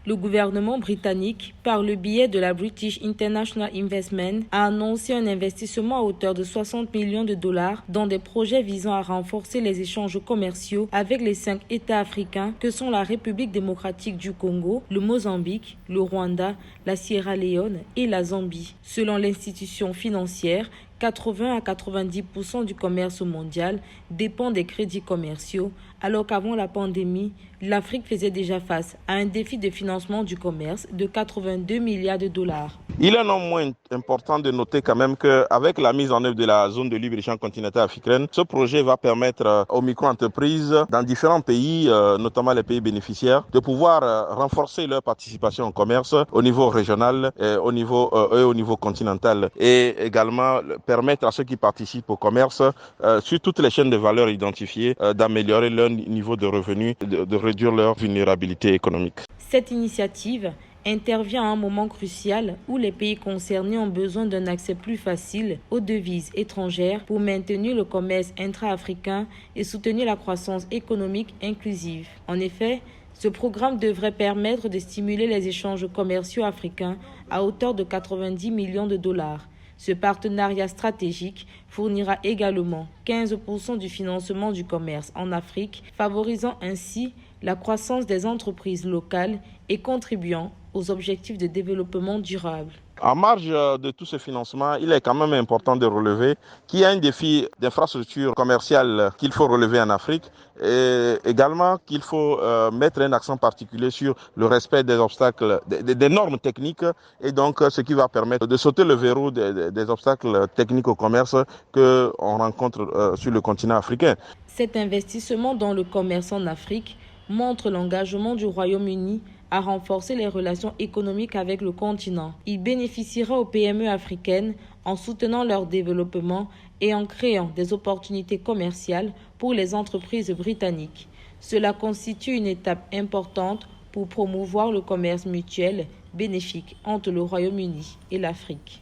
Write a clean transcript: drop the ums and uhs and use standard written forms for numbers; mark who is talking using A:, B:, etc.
A: Le gouvernement britannique, par le biais de la British International Investment, a annoncé un investissement à hauteur de 60 millions de dollars dans des projets visant à renforcer les échanges commerciaux avec les 5 États africains que sont la République démocratique du Congo, le Mozambique, le Rwanda, la Sierra Leone et la Zambie. Selon l'institution financière, 80 à 90% du commerce mondial dépend des crédits commerciaux, alors qu'avant la pandémie, l'Afrique faisait déjà face à un défi de financement du commerce de 82 milliards de dollars.
B: Il est non moins important de noter quand même qu'avec la mise en œuvre de la zone de libre-échange continentale africaine, ce projet va permettre aux micro-entreprises dans différents pays, notamment les pays bénéficiaires, de pouvoir renforcer leur participation au commerce au niveau régional et au niveau continental, et également permettre à ceux qui participent au commerce sur toutes les chaînes de valeur identifiées d'améliorer leur niveau de revenus, de réduire leur vulnérabilité économique.
A: Cette initiative intervient à un moment crucial où les pays concernés ont besoin d'un accès plus facile aux devises étrangères pour maintenir le commerce intra-africain et soutenir la croissance économique inclusive. En effet, ce programme devrait permettre de stimuler les échanges commerciaux africains à hauteur de 90 millions de dollars. Ce partenariat stratégique fournira également 15% du financement du commerce en Afrique, favorisant ainsi la croissance des entreprises locales et contribuant aux objectifs de développement durable.
B: En marge de tout ce financement, il est quand même important de relever qu'il y a un défi d'infrastructure commerciale qu'il faut relever en Afrique, et également qu'il faut mettre un accent particulier sur le respect des obstacles, des normes techniques, et donc ce qui va permettre de sauter le verrou des obstacles techniques au commerce qu'on rencontre sur le continent africain.
A: Cet investissement dans le commerce en Afrique montre l'engagement du Royaume-Uni à renforcer les relations économiques avec le continent. Il bénéficiera aux PME africaines en soutenant leur développement et en créant des opportunités commerciales pour les entreprises britanniques. Cela constitue une étape importante pour promouvoir le commerce mutuel bénéfique entre le Royaume-Uni et l'Afrique.